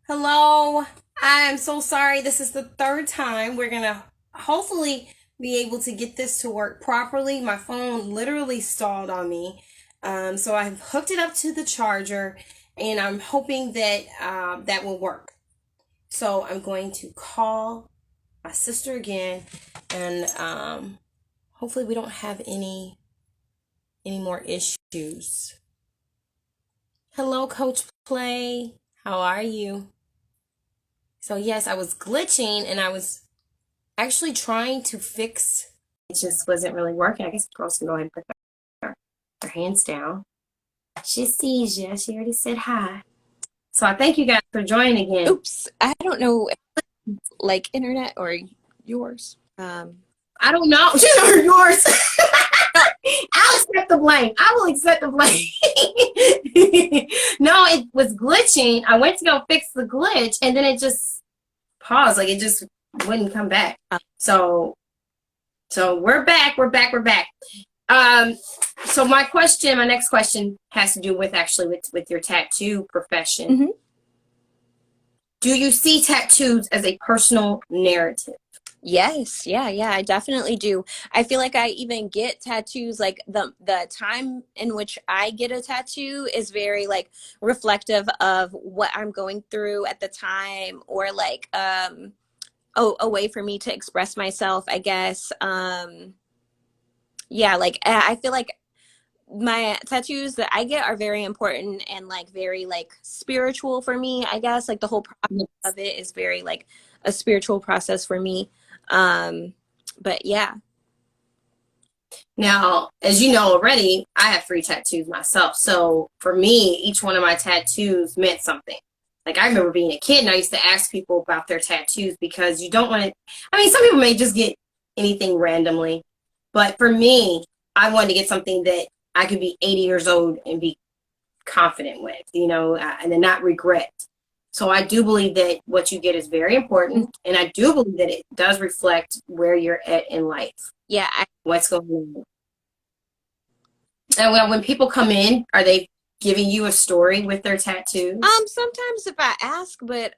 Hello. I'm so sorry. This is the third time. We're going to hopefully be able to get this to work properly. My phone literally stalled on me. So I've hooked it up to the charger and I'm hoping that that will work. So I'm going to call my sister again and hopefully we don't have any more issues. Hello, Coach Play. How are you? So yes, I was glitching and I was actually trying to fix. It just wasn't really working. I guess girls can go ahead and put her hands down. She sees you. She already said hi. So I thank you guys for joining again. Oops, I don't know, like internet or yours. I don't know. Yours. I'll accept the blame. I will accept the blame. No, it was glitching. I went to go fix the glitch and then it just paused. Like it just wouldn't come back. So we're back. We're back. We're back. So my next question has to do with actually with your tattoo profession. Mm-hmm. Do you see tattoos as a personal narrative? Yes, yeah, I definitely do. I feel like I even get tattoos, like the time in which I get a tattoo is very like reflective of what I'm going through at the time, or like a way for me to express myself, I guess. Yeah, like I feel like my tattoos that I get are very important and like very like spiritual for me, I guess. Like the whole process of it is very like a spiritual process for me. Um, but yeah. Now, as you know already, I have 3 tattoos myself. So for me, each one of my tattoos meant something. Like I remember being a kid and I used to ask people about their tattoos because you don't want to, I mean, some people may just get anything randomly, but for me, I wanted to get something that I could be 80 years old and be confident with, and then not regret. So I do believe that what you get is very important, and I do believe that it does reflect where you're at in life. Yeah, What's going on. And when people come in, are they giving you a story with their tattoos? sometimes if I ask, but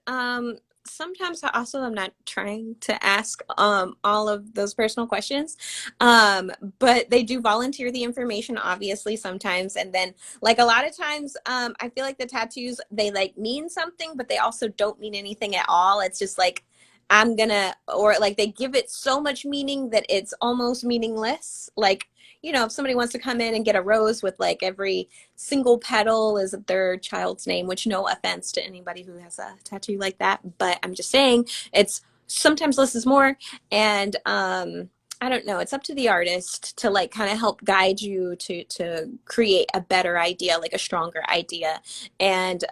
sometimes I also am not trying to ask all of those personal questions. But they do volunteer the information obviously sometimes, and then like a lot of times I feel like the tattoos, they like mean something, but they also don't mean anything at all. It's just like I'm gonna, or like they give it so much meaning that it's almost meaningless. Like, if somebody wants to come in and get a rose with like every single petal is their child's name, which no offense to anybody who has a tattoo like that, but I'm just saying it's sometimes less is more. And I don't know, it's up to the artist to like kind of help guide you to create a better idea, like a stronger idea. And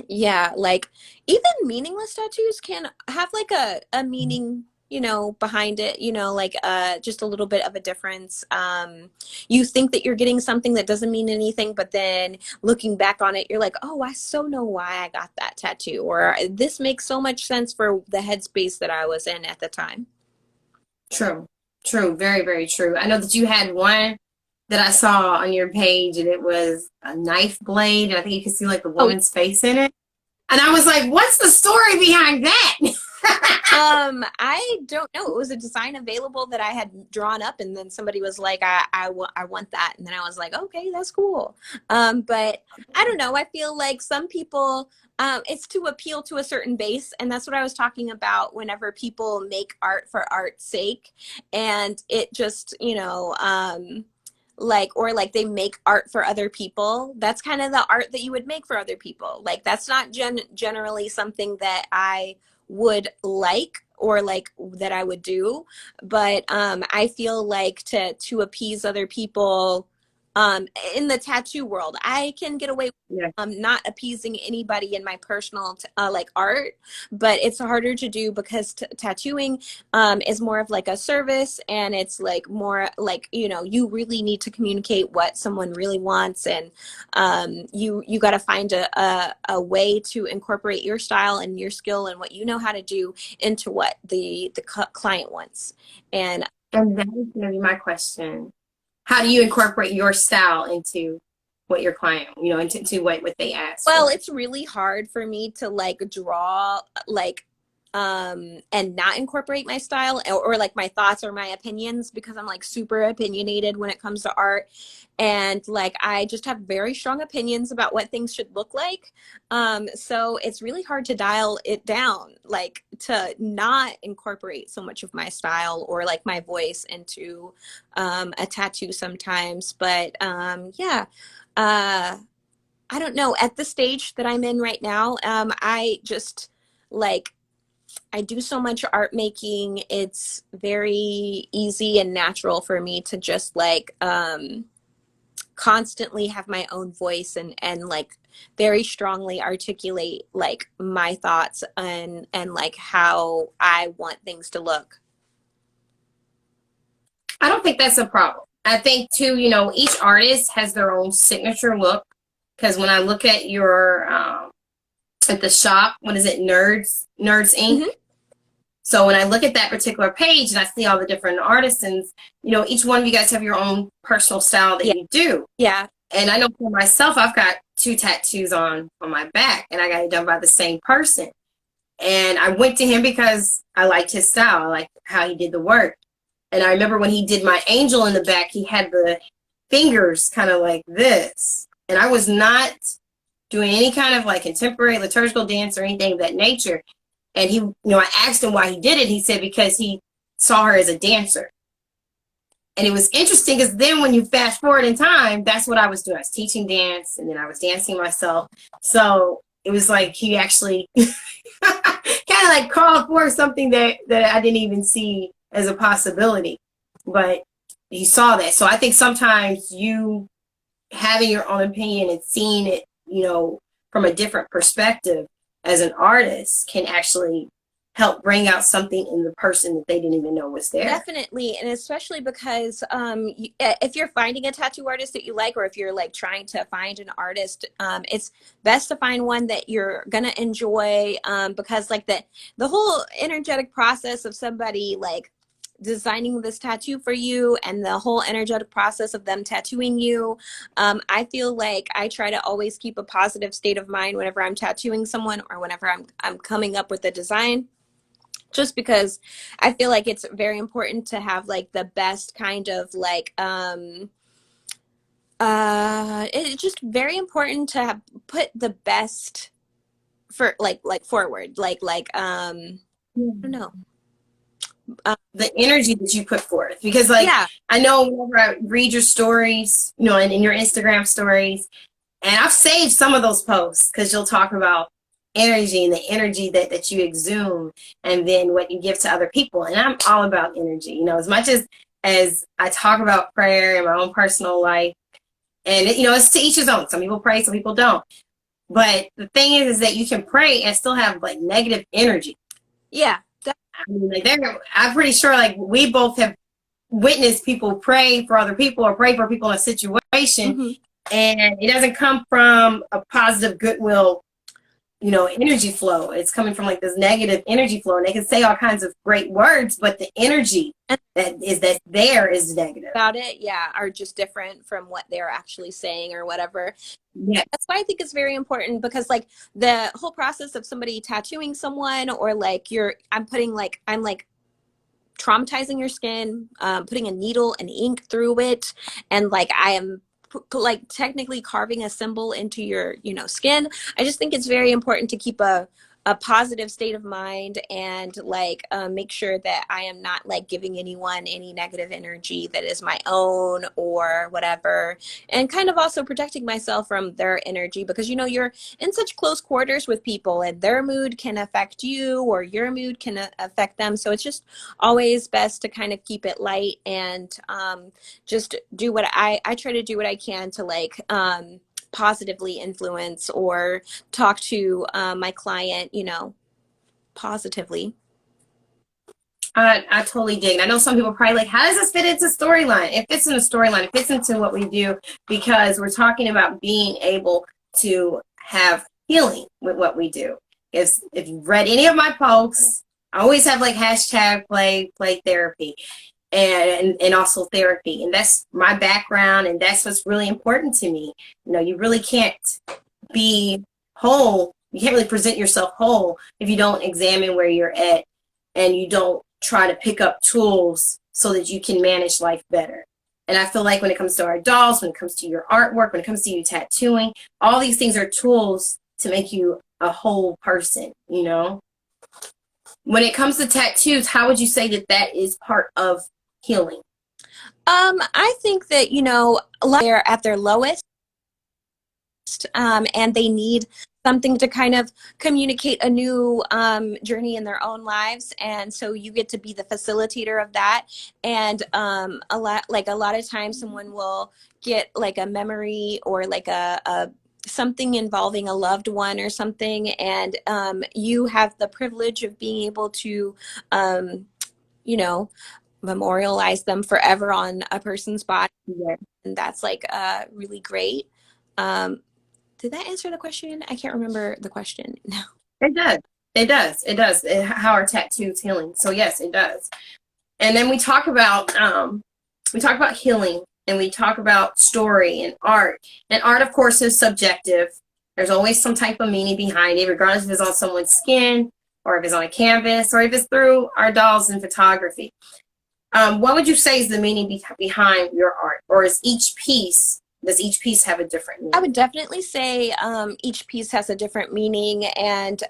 yeah, like even meaningless tattoos can have like a meaning, behind it, like just a little bit of a difference. You think that you're getting something that doesn't mean anything, but then looking back on it, you're like, oh, I so know why I got that tattoo, or this makes so much sense for the headspace that I was in at the time. True, true, very, very true. I know that you had one that I saw on your page, and it was a knife blade, and I think you could see like the Oh, woman's face in it. And I was like, what's the story behind that? I don't know. It was a design available that I had drawn up, and then somebody was like, I want that. And then I was like, okay, that's cool. But I don't know. I feel like some people, it's to appeal to a certain base. And that's what I was talking about whenever people make art for art's sake. And it just, like, or like they make art for other people. That's kind of the art that you would make for other people. Like that's not generally something that I would like, or like that I would do. But I feel like to appease other people, in the tattoo world, I can get away with Yeah. not appeasing anybody in my personal like art, but it's harder to do because tattooing is more of like a service, and it's like more like, you really need to communicate what someone really wants, and you got to find a way to incorporate your style and your skill and what you know how to do into what the client wants. And And that is going to be my question. How do you incorporate your style into what your client, into what they ask Well, for. it's really hard for me to like draw like and not incorporate my style or like my thoughts or my opinions because I'm like super opinionated when it comes to art. And like I just have very strong opinions about what things should look like. So it's really hard to dial it down, like to not incorporate so much of my style or like my voice into a tattoo sometimes. But yeah. Uh I don't know. At the stage that I'm in right now, I just like I do so much art making. It's very easy and natural for me to just like constantly have my own voice and like very strongly articulate like my thoughts and like how I want things to look. I don't think that's a problem. I think too, each artist has their own signature look. Because when I look at your at the shop, what is it, Nerds Inc. Hmm. So when I look at that particular page and I see all the different artisans, each one of you guys have your own personal style that Yeah. you do. Yeah. And I know for myself, I've got 2 tattoos on my back, and I got it done by the same person. And I went to him because I liked his style. I liked how he did the work. And I remember when he did my angel in the back, he had the fingers kind of like this. And I was not doing any kind of like contemporary liturgical dance or anything of that nature. And he, I asked him why he did it. He said because he saw her as a dancer. And it was interesting because then when you fast forward in time, that's what I was doing. I was teaching dance and then I was dancing myself. So it was like he actually kind of like called for something that I didn't even see as a possibility. But he saw that. So I think sometimes you having your own opinion and seeing it, from a different perspective as an artist can actually help bring out something in the person that they didn't even know was there. Definitely, and especially because if you're finding a tattoo artist that you like, or if you're like trying to find an artist, it's best to find one that you're gonna enjoy because like the whole energetic process of somebody like designing this tattoo for you and the whole energetic process of them tattooing you, I feel like I try to always keep a positive state of mind whenever I'm tattooing someone or whenever I'm coming up with a design, just because I feel like it's very important to have like the best kind of like it's just very important to have put the best for like forward I don't know. The energy that you put forth, because like Yeah. I know whenever I read your stories, and in your Instagram stories, and I've saved some of those posts because you'll talk about energy and the energy that you exude and then what you give to other people. And I'm all about energy, as much as I talk about prayer in my own personal life. And it's to each his own. Some people pray, some people don't. But the thing is that you can pray and still have like negative energy. Yeah. I mean, like I'm pretty sure like we both have witnessed people pray for other people or pray for people in a situation, Mm-hmm. and it doesn't come from a positive goodwill, energy flow. It's coming from like this negative energy flow, and they can say all kinds of great words, but the energy that's there is negative. About it, yeah, are just different from what they're actually saying or whatever. Yeah. That's why I think it's very important because like the whole process of somebody tattooing someone or like I'm like traumatizing your skin, putting a needle and ink through it, and like I am like technically carving a symbol into your skin. I just think it's very important to keep a positive state of mind and like make sure that I am not like giving anyone any negative energy that is my own or whatever, and kind of also protecting myself from their energy because you're in such close quarters with people and their mood can affect you or your mood can affect them. So it's just always best to kind of keep it light and just do what I try to do what I can to like positively influence or talk to my client, positively. I totally dig. I know some people are probably like, how does this fit into storyline? It fits in a storyline. It fits into what we do because we're talking about being able to have healing with what we do. If you've read any of my posts, I always have like hashtag play therapy. and also therapy. And that's my background, and that's what's really important to me. You know, you really can't be whole. You can't really present yourself whole if you don't examine where you're at and you don't try to pick up tools so that you can manage life better. And I feel like when it comes to our dolls, when it comes to your artwork, when it comes to you tattooing, all these things are tools to make you a whole person, you know? When it comes to tattoos, how would you say that that is part of healing? I think that, you know, a lot they're at their lowest, and they need something to kind of communicate a new journey in their own lives, and so you get to be the facilitator of that. And a lot of times someone will get like a memory or like a something involving a loved one or something, and you have the privilege of being able to you know, memorialize them forever on a person's body, Yeah. and that's like really great. um, did that answer the question? I can't remember the question now. It does. It does. It does. How are tattoos healing? So yes, it does. And then we talk about healing, and we talk about story and art. And art, of course, is subjective. There's always some type of meaning behind it, regardless if it's on someone's skin or if it's on a canvas or if it's through our dolls in photography. What would you say is the meaning behind your art, or does each piece have a different I meaning? would definitely say each piece has a different meaning, and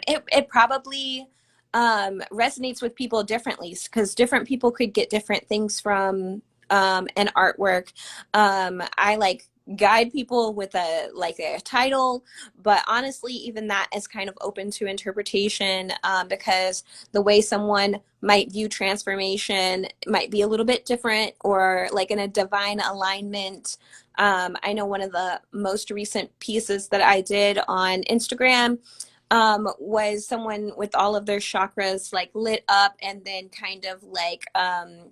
it probably resonates with people differently because different people could get different things from an artwork. I like guide people with a title, but honestly, even that is kind of open to interpretation, because the way someone might view transformation might be a little bit different, or like in a divine alignment. I know one of the most recent pieces that I did on Instagram was someone with all of their chakras like lit up, and then kind of like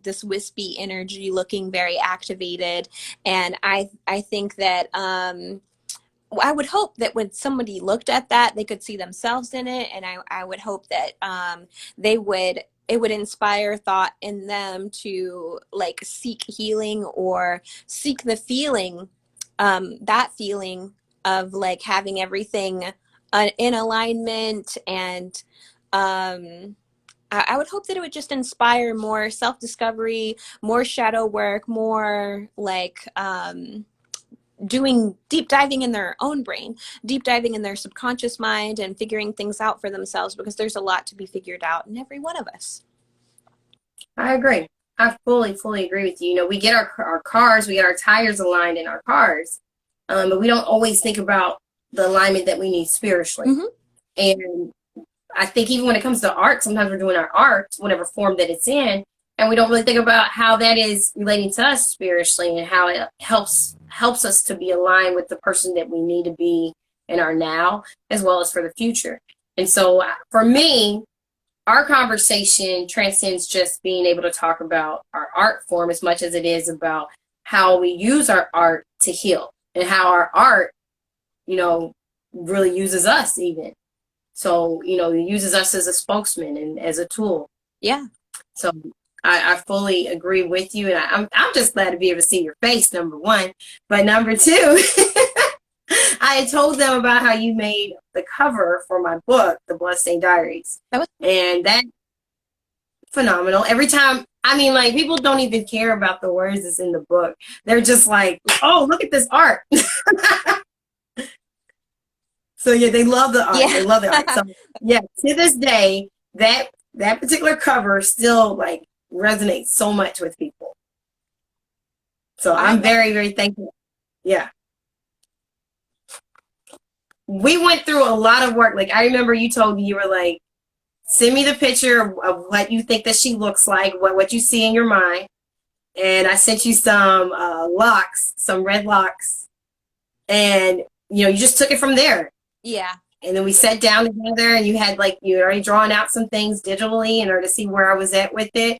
this wispy energy looking very activated. And I think that I would hope that when somebody looked at that, they could see themselves in it. And I would hope that it would inspire thought in them to like seek healing or seek the feeling, that feeling of like having everything in alignment. And I would hope that it would just inspire more self-discovery, more shadow work, more like doing deep diving in their own brain, deep diving in their subconscious mind, and figuring things out for themselves, because there's a lot to be figured out in every one of us. I agree. I fully agree with you. You know, we get our cars, we get our tires aligned in our cars, but we don't always think about the alignment that we need spiritually. Mm-hmm. And I think even when it comes to art, sometimes we're doing our art, whatever form that it's in, and we don't really think about how that is relating to us spiritually and how it helps us to be aligned with the person that we need to be in our now, as well as for the future. And so for me, our conversation transcends just being able to talk about our art form as much as it is about how we use our art to heal, and how our art, you know, really uses us even. So, you know, it uses us as a spokesman and as a tool. Yeah. So I fully agree with you. And I'm just glad to be able to see your face, number one. But number two, I had told them about how you made the cover for my book, The Bloodstained Diaries. That was And that phenomenal. Every time, I mean, like, people don't even care about the words that's in the book. They're just like, oh, look at this art. So yeah, they love the art. yeah. They love the art. So yeah, to this day, that particular cover still like resonates so much with people. So I'm very thankful. Yeah. We went through a lot of work. Like I remember you told me, you were like, send me the picture of what you think that she looks like, what you see in your mind. And I sent you some locks, some red locks. And you know, you just took it from there. Yeah. And then we sat down together, and you had already drawn out some things digitally in order to see where I was at with it.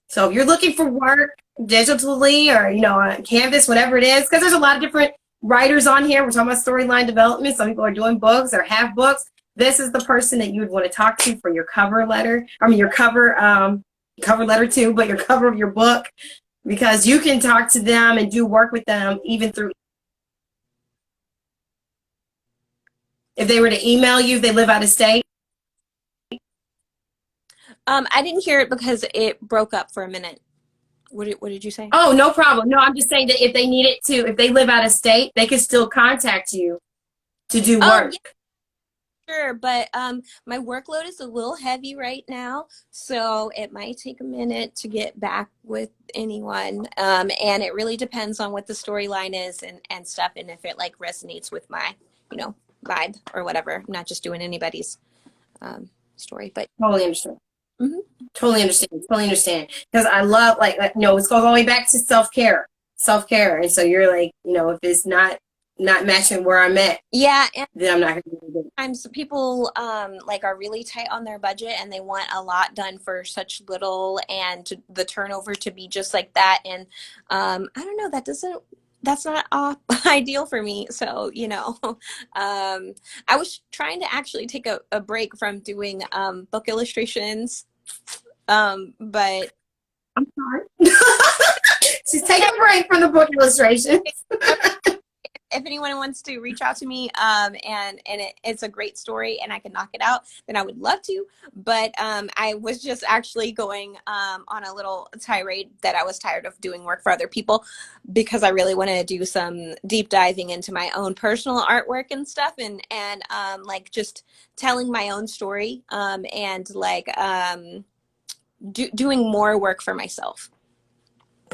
So if you're looking for work digitally or, you know, on Canvas, whatever it is, because there's a lot of different writers on here. We're talking about storyline development. Some people are doing books or have books. This is the person that you would want to talk to for your cover letter. I mean, your cover cover letter too, but your cover of your book, because you can talk to them and do work with them even through, if they were to email you, if they live out of state. I didn't hear it because it broke up for a minute. What did you say? Oh, no problem. No, I'm just saying that if they needed to, if they live out of state, they could still contact you to do Oh, work. sure, but my workload is a little heavy right now, so it might take a minute to get back with anyone. And it really depends on what the storyline is and stuff, and if it like resonates with my, you know, vibe or whatever. I'm not just doing anybody's story, but Totally understand. mhm. Totally understand. Totally understand. Because I love, like, it's going all the way back to self care. And so you're like, if it's not matching where I'm at, Yeah, and then I'm not going to do it. sometimes people like are really tight on their budget and they want a lot done for such little and the turnover to be just like that. And I don't know, that's not ideal for me. So, I was trying to actually take a break from doing book illustrations. But I'm sorry. She's taking a break from the book illustrations. if anyone wants to reach out to me, it's a great story and I can knock it out, then I would love to. But I was just actually going on a little tirade that I was tired of doing work for other people because I really want to do some deep diving into my own personal artwork and stuff, and like just telling my own story, and like doing more work for myself.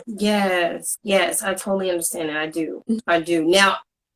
Yes, yes, I totally understand it. I do.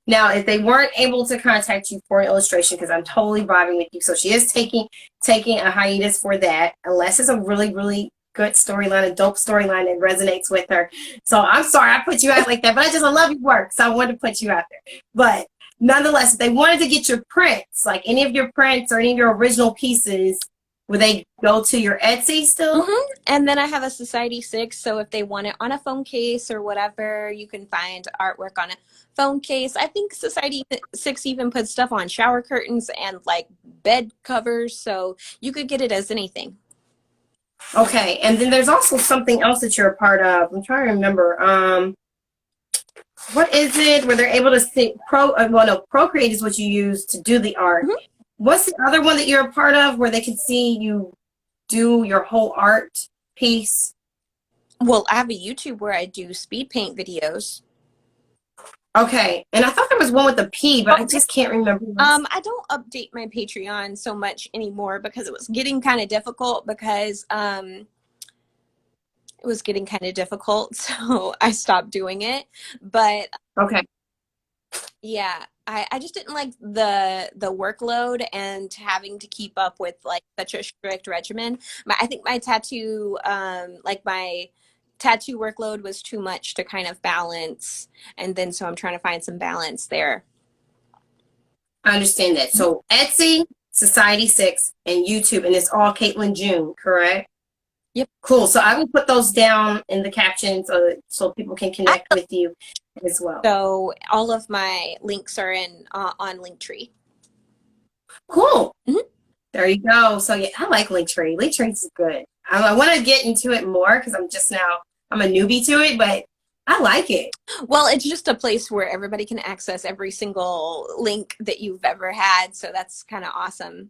Now, if they weren't able to contact you for an illustration, because I'm totally vibing with you, so she is taking a hiatus for that, unless it's a really, really good storyline, a dope storyline that resonates with her. So I'm sorry I put you out like that, but I love your work, so I wanted to put you out there. But nonetheless, if they wanted to get your prints, like any of your prints or any of your original pieces, would they go to your Etsy still? And then I have a Society 6, so if they want it on a phone case or whatever, you can find artwork on a phone case. I think Society 6 even puts stuff on shower curtains and like bed covers, so you could get it as anything. Okay, and then there's also something else that you're a part of. I'm trying to remember. What is it where they're able to see well, no, Procreate is what you use to do the art. Mm-hmm. What's the other one that you're a part of where they can see you do your whole art piece? Well, I have a YouTube where I do speed paint videos. Okay, and I thought there was one with a P, but I just can't remember. I don't update my Patreon so much anymore because it was getting kind of difficult so I stopped doing it. But Okay. yeah, I just didn't like the workload and having to keep up with like such a strict regimen. I think my tattoo workload was too much to kind of balance, and then so I'm trying to find some balance there. I understand that. So Etsy, Society 6, and YouTube, and it's all Caitlin June, correct? Yep. Cool. So I will put those down in the captions so people can connect with you as well. So all of my links are in on Linktree. Cool. Mm-hmm. There you go. So yeah, I like Linktree. Linktree is good. I want to get into it more because I'm a newbie to it, but I like it. Well, it's just a place where everybody can access every single link that you've ever had. So that's kind of awesome.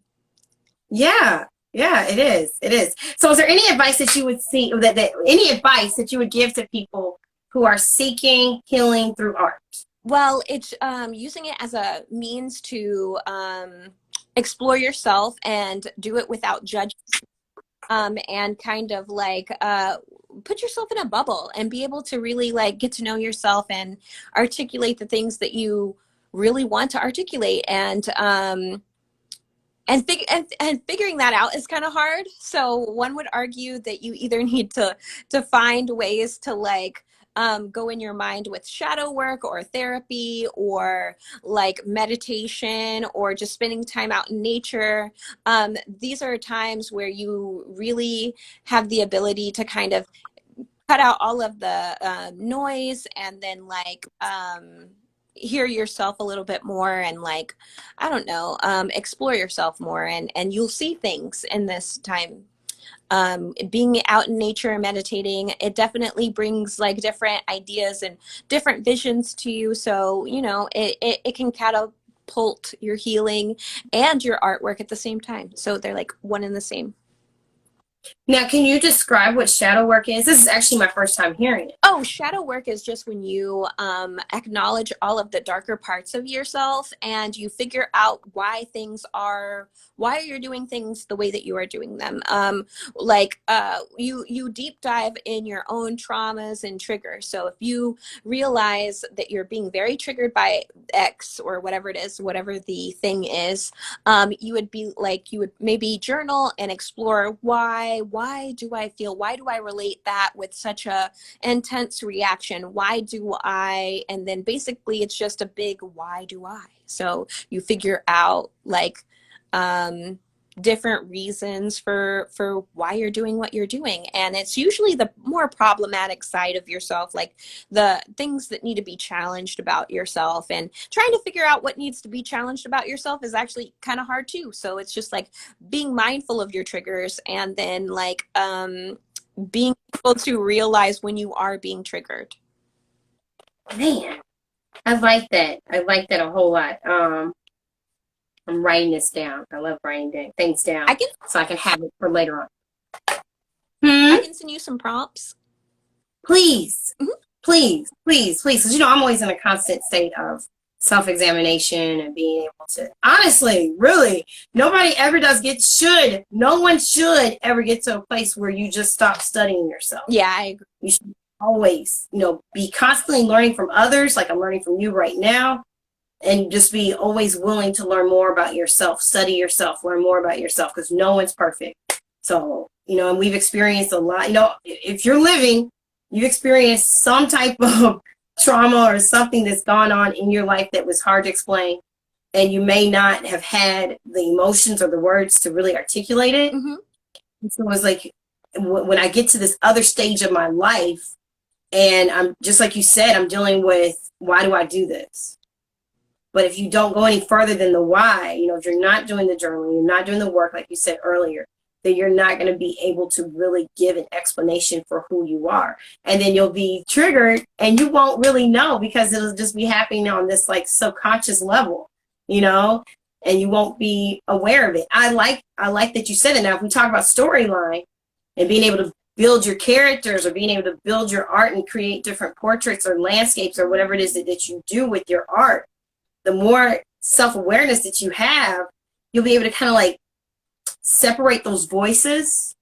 Yeah. Yeah, it is. It is. So is there any advice that you would see that any advice that you would give to people who are seeking healing through art? Well, it's using it as a means to explore yourself and do it without judgment, and kind of like put yourself in a bubble and be able to really like get to know yourself and articulate the things that you really want to articulate. And figuring that out is kind of hard. So one would argue that you either need to find ways to like go in your mind with shadow work or therapy or like meditation or just spending time out in nature. These are times where you really have the ability to kind of cut out all of the noise and then like hear yourself a little bit more and like I don't know, explore yourself more, and you'll see things in this time. being out in nature and meditating, it definitely brings like different ideas and different visions to you. So, you know, it can catapult your healing and your artwork at the same time. So they're like one and the same. Now, can you describe what shadow work is? This is actually my first time hearing it. Oh, shadow work is just when you acknowledge all of the darker parts of yourself and you figure out why you're doing things the way that you are doing them. You deep dive in your own traumas and triggers. So if you realize that you're being very triggered by X or whatever it is, whatever the thing is, you would maybe journal and explore why do I relate that with such a intense reaction? Why do I? And then basically it's just a big why do I? So you figure out like different reasons for why you're doing what you're doing, and it's usually the more problematic side of yourself, like the things that need to be challenged about yourself. And trying to figure out what needs to be challenged about yourself is actually kind of hard too. So it's just like being mindful of your triggers, and then like being able to realize when you are being triggered. Man, I like that. I like that a whole lot. I'm writing this down. I love writing things down I can so I can have it for later on. I Hmm? can send you some prompts. Please, Mhm. please, please, please. Because, I'm always in a constant state of self-examination and being able to, honestly, really, nobody ever no one should ever get to a place where you just stop studying yourself. Yeah, I agree. You should always, be constantly learning from others, like I'm learning from you right now, and just be always willing to learn more about yourself, study yourself, learn more about yourself, because no one's perfect. So, and we've experienced a lot. If you're living, you've experienced some type of trauma or something that's gone on in your life that was hard to explain, and you may not have had the emotions or the words to really articulate it. Mm-hmm. So it was like when I get to this other stage of my life, and I'm just like you said, I'm dealing with, why do I do this? But if you don't go any further than the why, if you're not doing the journaling, you're not doing the work, like you said earlier, then you're not going to be able to really give an explanation for who you are. And then you'll be triggered and you won't really know, because it'll just be happening on this like subconscious level, and you won't be aware of it. I like that you said it. Now, if we talk about storyline and being able to build your characters, or being able to build your art and create different portraits or landscapes or whatever it is that you do with your art, the more self-awareness that you have, you'll be able to kind of like separate those voices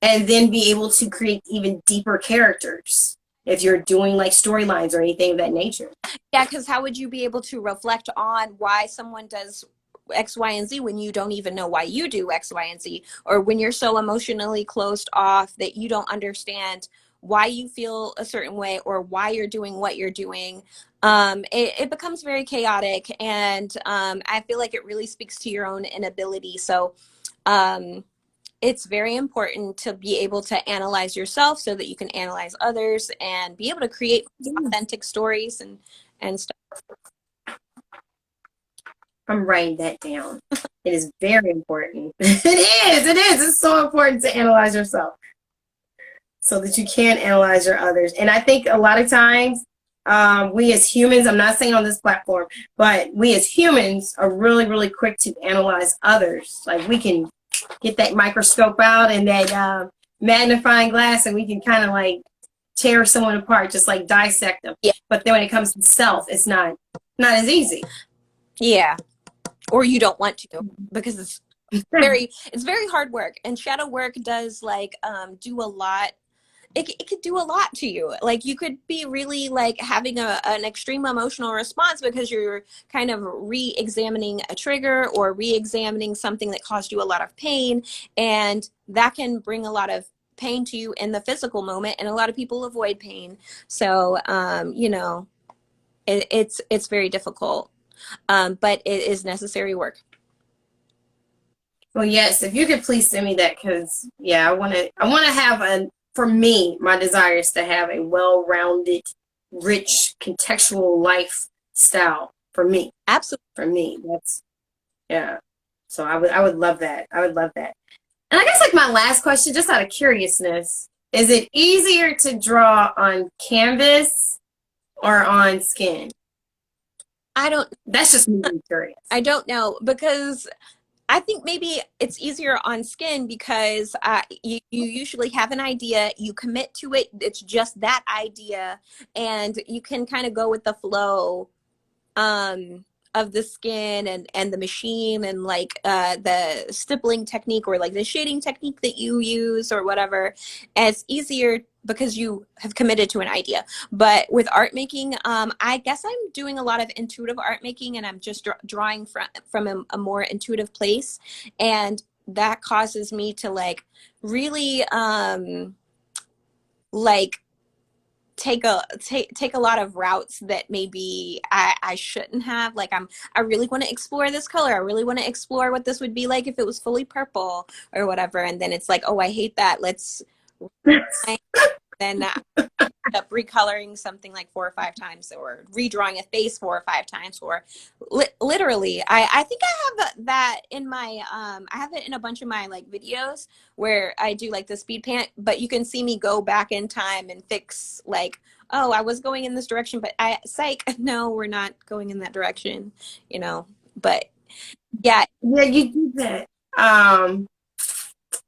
and then be able to create even deeper characters if you're doing like storylines or anything of that nature. Yeah, because how would you be able to reflect on why someone does X, Y, and Z when you don't even know why you do X, Y, and Z? Or when you're so emotionally closed off that you don't understand why you feel a certain way or why you're doing what you're doing. It becomes very chaotic, and I feel like it really speaks to your own inability. So um, it's very important to be able to analyze yourself so that you can analyze others and be able to create authentic stories and stuff. I'm writing that down. It is very important. It is. It's so important to analyze yourself so that you can analyze your others. And I think a lot of times, we as humans, I'm not saying on this platform, but we as humans are really, really quick to analyze others. Like we can get that microscope out and that magnifying glass, and we can kind of like tear someone apart, just like dissect them. Yeah. But then when it comes to self, it's not as easy. Yeah. Or you don't want to, because it's very hard work, and shadow work does like do a lot. It could do a lot to you. Like you could be really like having an extreme emotional response because you're kind of re-examining a trigger or re-examining something that caused you a lot of pain, and that can bring a lot of pain to you in the physical moment, and a lot of people avoid pain. So it's very difficult, but it is necessary work. Well, yes, if you could please send me that, because yeah, I want to have for me, my desire is to have a well-rounded, rich, contextual lifestyle for me. Absolutely. For me, that's, yeah. So I would love that. I would love that. And I guess like my last question, just out of curiousness, is it easier to draw on canvas or on skin? I don't That's just me being curious. I don't know because I think maybe it's easier on skin because you usually have an idea, you commit to it, it's just that idea, and you can kind of go with the flow um of the skin and the machine and like the stippling technique or like the shading technique that you use or whatever. And it's easier because you have committed to an idea. But with art making, I guess I'm doing a lot of intuitive art making, and I'm just drawing from a more intuitive place, and that causes me to like really like take a lot of routes that maybe I shouldn't have. Like I really want to explore this color. I really want to explore what this would be like if it was fully purple or whatever. And then it's like, oh, I hate that. Let's then up recoloring something like 4 or 5 times or redrawing a face 4 or 5 times or literally I think I have that in my I have it in a bunch of my like videos where I do like the speed paint, but you can see me go back in time and fix like, oh, I was going in this direction, but I psych no, we're not going in that direction, you know. But yeah. Yeah, you do that.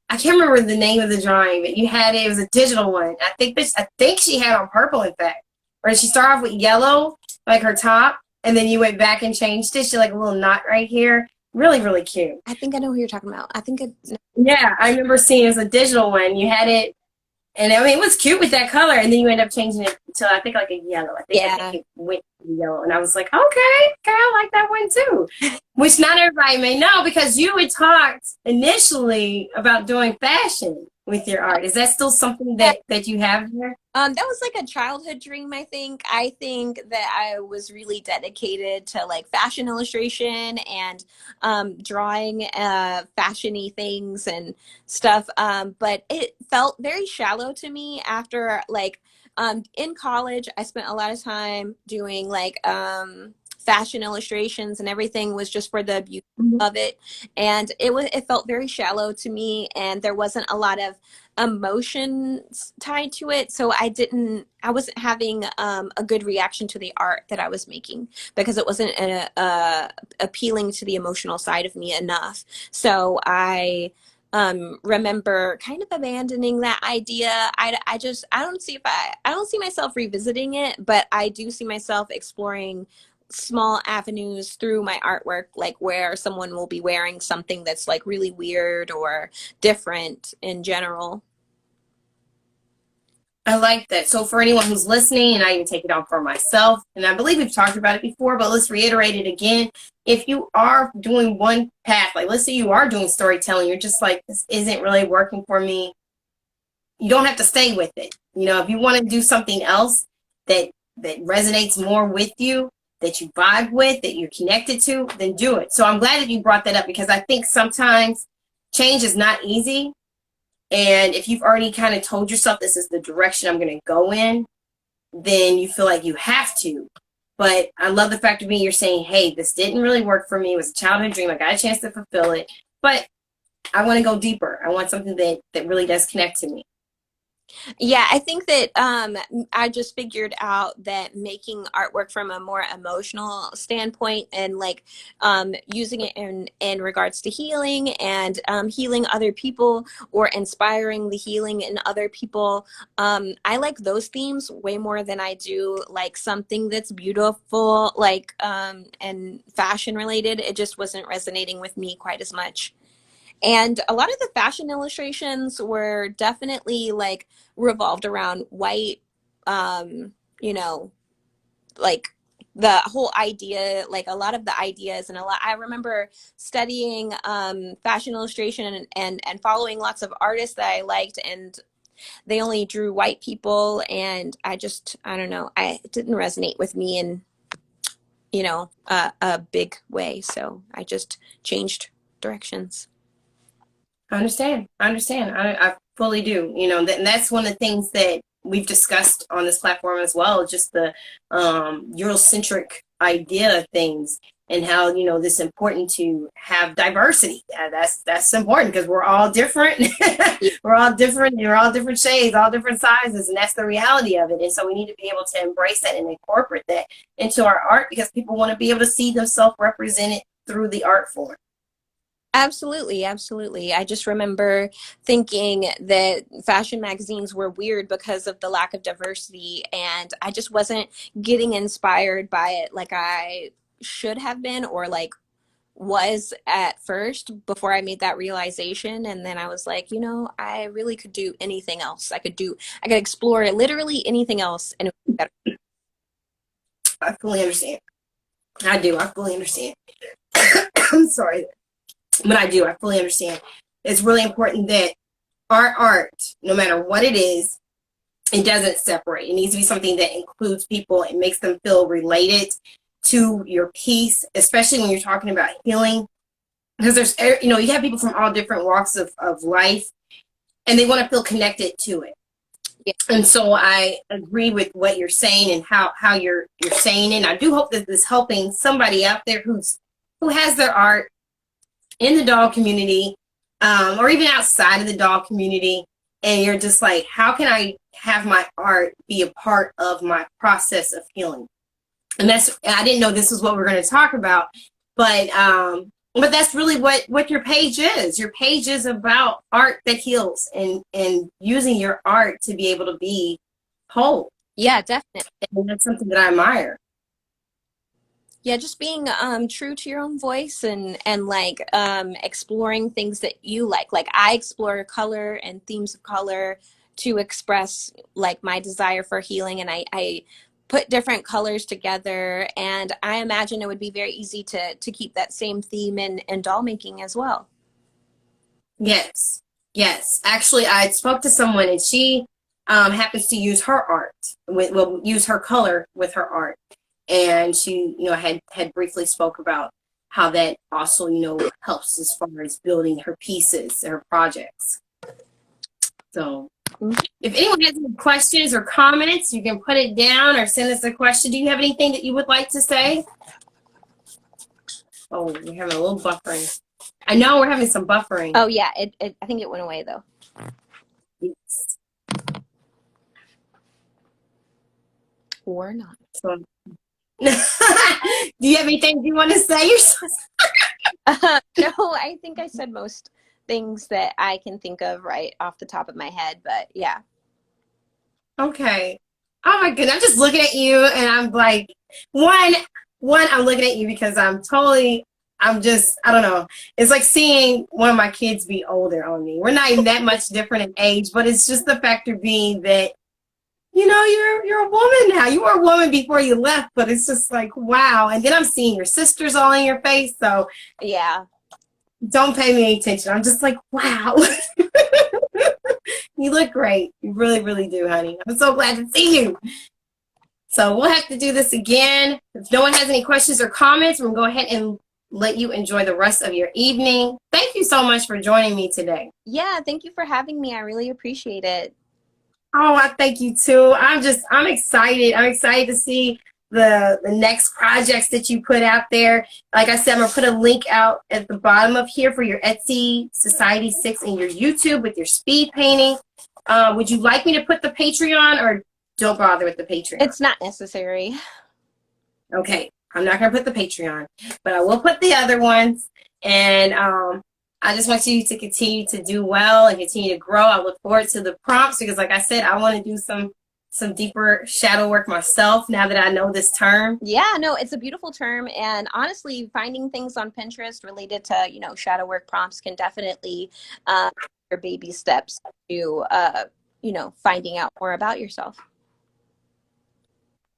I can't remember the name of the drawing, but you had it. It was a digital one. I think she had on purple, in fact. Or she started off with yellow, like her top, and then you went back and changed it. She had like a little knot right here. Really, really cute. I think I know who you're talking about. I think it. Yeah, I remember seeing it was a digital one. You had it, and I mean, it was cute with that color, and then you end up changing it to I think like a yellow. I Yeah. think it went to yellow, and I was like, okay, I like that one too. Which not everybody may know because you had talked initially about doing fashion with your art. Is that still something that you have there? That was like a childhood dream, I think. I think that I was really dedicated to like fashion illustration and drawing fashiony things and stuff. But it felt very shallow to me after like in college, I spent a lot of time doing like fashion illustrations, and everything was just for the beauty Mhm. of it. And it felt very shallow to me, and there wasn't a lot of emotions tied to it, so I wasn't having a good reaction to the art that I was making because it wasn't appealing to the emotional side of me enough. So I remember kind of abandoning that idea. I just I don't see myself revisiting it, but I do see myself exploring small avenues through my artwork, like where someone will be wearing something that's like really weird or different in general. I like that. So for anyone who's listening, and I even take it on for myself, and I believe we've talked about it before, but let's reiterate it again. If you are doing one path, like let's say you are doing storytelling, you're just like, this isn't really working for me. You don't have to stay with it. You know, if you want to do something else that that resonates more with you, that you vibe with, that you're connected to, then do it. So I'm glad that you brought that up because I think sometimes change is not easy. And if you've already kind of told yourself this is the direction I'm going to go in, then you feel like you have to. But I love the fact of me, you're saying, hey, this didn't really work for me. It was a childhood dream. I got a chance to fulfill it. But I want to go deeper. I want something that really does connect to me. Yeah, I think that I just figured out that making artwork from a more emotional standpoint and like using it in regards to healing and healing other people or inspiring the healing in other people, I like those themes way more than I do like something that's beautiful, like and fashion related. It just wasn't resonating with me quite as much. And a lot of the fashion illustrations were definitely like revolved around white, you know, like the whole idea, like a lot of the ideas and a lot, I remember studying fashion illustration and following lots of artists that I liked, and they only drew white people, and I don't know, it didn't resonate with me in, a big way. So I just changed directions. I understand. I understand. I fully do. You know, and that's one of the things that we've discussed on this platform as well, just the Eurocentric idea of things, and how, this important to have diversity. That's important because we're all different. We're all different. We're all different shades, all different sizes, and that's the reality of it. And so we need to be able to embrace that and incorporate that into our art, because people want to be able to see themselves represented through the art form. Absolutely, absolutely. I just remember thinking that fashion magazines were weird because of the lack of diversity, and I just wasn't getting inspired by it like I should have been, or like was at first before I made that realization. And then I was like, I really could do anything else. I could explore literally anything else, and it would be better. I fully understand. I do. I fully understand. I'm sorry. But I do. I fully understand. It's really important that our art, no matter what it is, it doesn't separate. It needs to be something that includes people and makes them feel related to your piece, especially when you're talking about healing. Because there's, you have people from all different walks of life, and they want to feel connected to it. Yeah. And so I agree with what you're saying and how you're saying it. And I do hope that this is helping somebody out there who has their art in the doll community, or even outside of the doll community, and you're just like, how can I have my art be a part of my process of healing? And I didn't know this was what we're going to talk about, but that's really what your page is. Your page is about art that heals, and using your art to be able to be whole. Yeah, definitely. And that's something that I admire. Yeah, just being true to your own voice, and like exploring things that you like. Like I explore color and themes of color to express like my desire for healing, and I put different colors together, and I imagine it would be very easy to keep that same theme in doll making as well. Yes. Yes. Actually, I spoke to someone, and she happens to use her art use her color with her art. And she, had briefly spoke about how that also, helps as far as building her pieces, her projects. So if anyone has any questions or comments, you can put it down or send us a question. Do you have anything that you would like to say? Oh, we're having a little buffering. I know we're having some buffering. Oh yeah, I think it went away though. Yes. Or not. So, do you have anything you want to say? No, I think I said most things that I can think of right off the top of my head, but yeah. Okay. Oh my goodness, I'm just looking at you, and I'm like, one, I'm looking at you because I don't know. It's like seeing one of my kids be older on me. We're not even that much different in age, but it's just the factor being that, you're a woman now. You were a woman before you left, but it's just like, wow. And then I'm seeing your sisters all in your face. So yeah, don't pay me any attention. I'm just like, wow. You look great. You really, really do, honey. I'm so glad to see you. So we'll have to do this again. If no one has any questions or comments, we'll go ahead and let you enjoy the rest of your evening. Thank you so much for joining me today. Yeah, thank you for having me. I really appreciate it. Oh, I thank you too. I'm excited. I'm excited to see the next projects that you put out there. Like I said, I'm gonna put a link out at the bottom of here for your Etsy Society 6 and your YouTube with your speed painting. Would you like me to put the Patreon, or don't bother with the Patreon? It's not necessary. Okay, I'm not gonna put the Patreon, but I will put the other ones. And I just want you to continue to do well and continue to grow. I look forward to the prompts because, like I said, I want to do some deeper shadow work myself now that I know this term. Yeah, no, it's a beautiful term. And honestly, finding things on Pinterest related to, shadow work prompts can definitely your baby steps to, finding out more about yourself.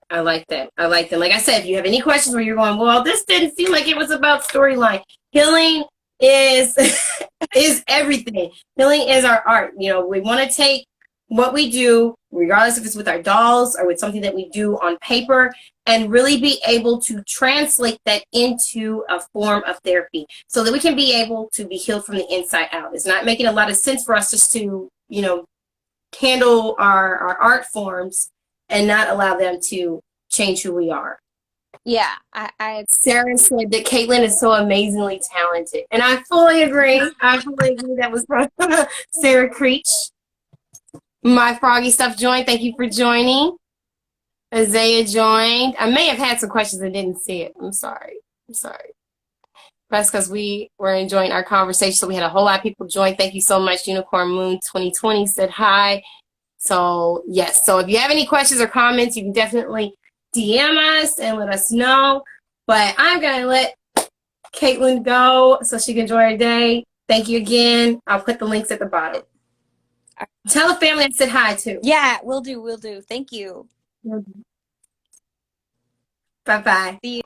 I like that. I like that. Like I said, if you have any questions where you're going, well, this didn't seem like it was about storyline. Healing is is everything. Healing is our art. We want to take what we do, regardless if it's with our dolls or with something that we do on paper, and really be able to translate that into a form of therapy so that we can be able to be healed from the inside out. It's not making a lot of sense for us just to, handle our art forms and not allow them to change who we are. Yeah, I Sarah said that Caitlin is so amazingly talented. And I fully agree. I fully agree. That was from Sarah Creech. My Froggy Stuff joined. Thank you for joining. Isaiah joined. I may have had some questions and didn't see it. I'm sorry. I'm sorry. That's because we were enjoying our conversation. So we had a whole lot of people join. Thank you so much. Unicorn Moon 2020 said hi. So yes. So if you have any questions or comments, you can definitely DM us and let us know. But I'm gonna let Caitlin go so she can enjoy her day. Thank you again. I'll put the links at the bottom. Tell the family I said hi too. yeah, we'll do. Thank you. Bye bye. See you.